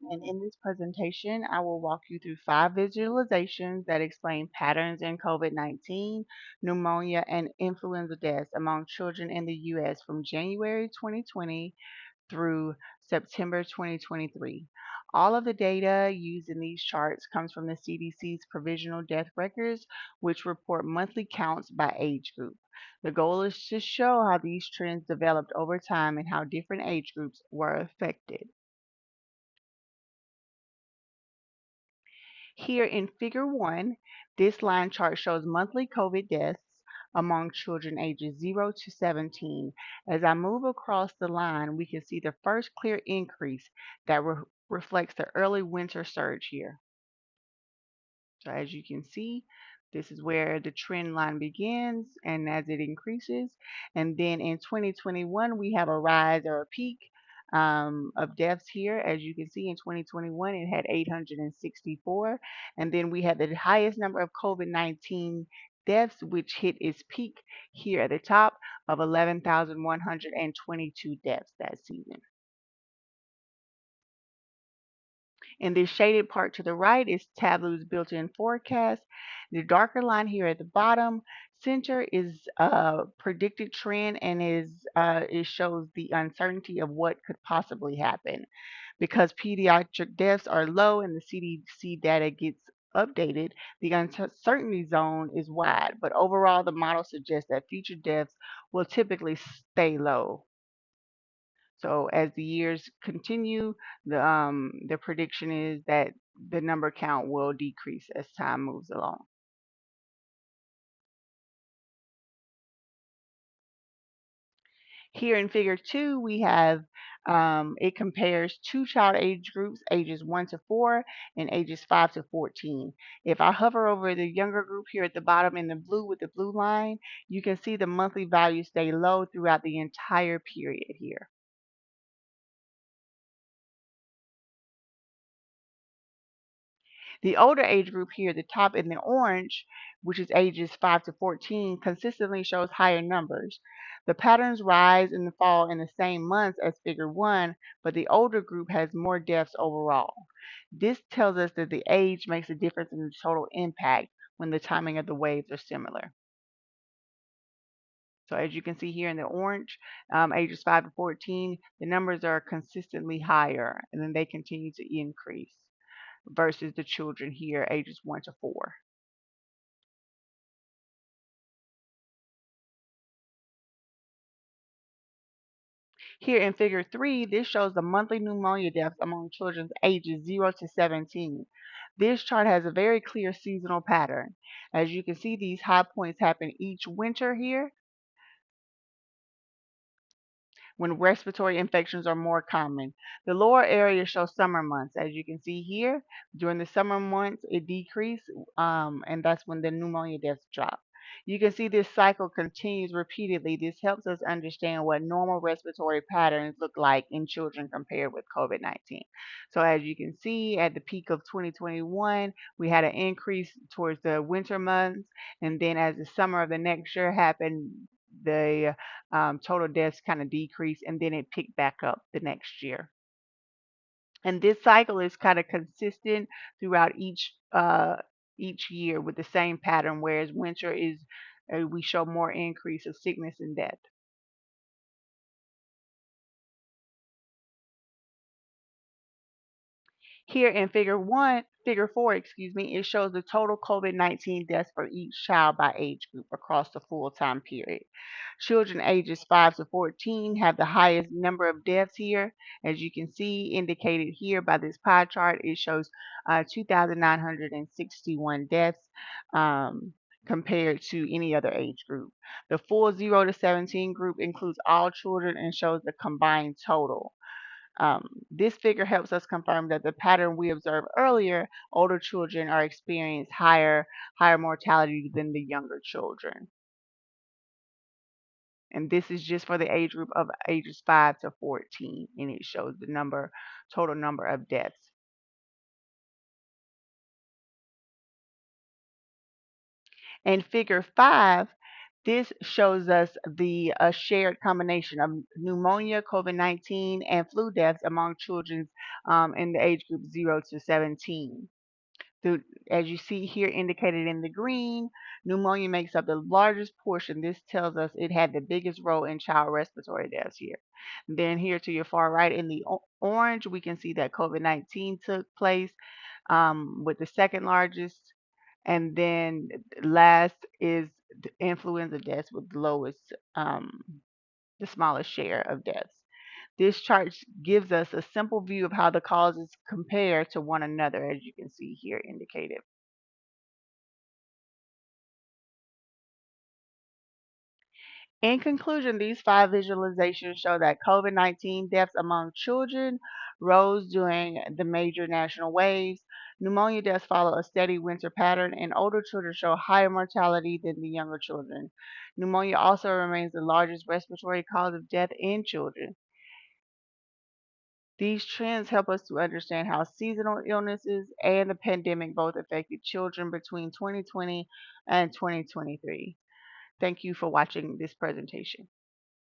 And in this presentation, I will walk you through 5 visualizations that explain patterns in COVID-19, pneumonia, and influenza deaths among children in the U.S. from January 2020 through September 2023. All of the data used in these charts comes from the CDC's provisional death records, which report monthly counts by age group. The goal is to show how these trends developed over time and how different age groups were affected. Here in Figure 1, this line chart shows monthly COVID deaths among children ages 0 to 17. As I move across the line, we can see the first clear increase that reflects the early winter surge here. So as you can see, this is where the trend line begins and as it increases. And then in 2021, we have a rise or a peak of deaths here. As you can see, in 2021, it had 864. And then we had the highest number of COVID-19 deaths, which hit its peak here at the top of 11,122 deaths that season. And the shaded part to the right is Tableau's built-in forecast. The darker line here at the bottom center is a predicted trend and it shows the uncertainty of what could possibly happen. Because pediatric deaths are low and the CDC data gets updated, the uncertainty zone is wide. But overall, the model suggests that future deaths will typically stay low. So as the years continue, the prediction is that the number count will decrease as time moves along. Here in Figure 2, we have it compares two child age groups, ages 1 to 4 and ages 5 to 14. If I hover over the younger group here at the bottom in the blue with the blue line, you can see the monthly values stay low throughout the entire period here. The older age group here, the top in the orange, which is ages 5 to 14, consistently shows higher numbers. The patterns rise and fall in the same months as Figure 1, but the older group has more deaths overall. This tells us that the age makes a difference in the total impact when the timing of the waves are similar. So as you can see here in the orange, ages 5 to 14, the numbers are consistently higher, and then they continue to increase versus the children here, ages 1 to 4. Here in Figure 3, this shows the monthly pneumonia deaths among children ages 0 to 17. This chart has a very clear seasonal pattern. As you can see, these high points happen each winter here, when respiratory infections are more common. The lower area shows summer months. As you can see here, during the summer months, it decreased, and that's when the pneumonia deaths drop. You can see this cycle continues repeatedly. This helps us understand what normal respiratory patterns look like in children compared with COVID-19. So as you can see, at the peak of 2021, we had an increase towards the winter months, and then as the summer of the next year happened, the total deaths kind of decreased and then it picked back up the next year. And this cycle is kind of consistent throughout each year with the same pattern, whereas winter is we show more increase of sickness and death. Here in Figure 4, it shows the total COVID-19 deaths for each child by age group across the full time period. Children ages 5 to 14 have the highest number of deaths here. As you can see, indicated here by this pie chart, it shows 2,961 deaths compared to any other age group. The full 0 to 17 group includes all children and shows the combined total. This figure helps us confirm that the pattern we observed earlier, older children are experiencing higher mortality than the younger children. And this is just for the age group of ages 5 to 14, and it shows the total number of deaths. In Figure 5, This shows us the shared combination of pneumonia, COVID-19, and flu deaths among children in the age group 0 to 17. As you see here indicated in the green, pneumonia makes up the largest portion. This tells us it had the biggest role in child respiratory deaths here. Then here to your far right in the orange, we can see that COVID-19 took place with the second largest. And then last is the influenza deaths with the lowest, the smallest share of deaths. This chart gives us a simple view of how the causes compare to one another, as you can see here indicated. In conclusion, these five visualizations show that COVID-19 deaths among children rose during the major national waves. Pneumonia deaths follow a steady winter pattern, and older children show higher mortality than the younger children. Pneumonia also remains the largest respiratory cause of death in children. These trends help us to understand how seasonal illnesses and the pandemic both affected children between 2020 and 2023. Thank you for watching this presentation.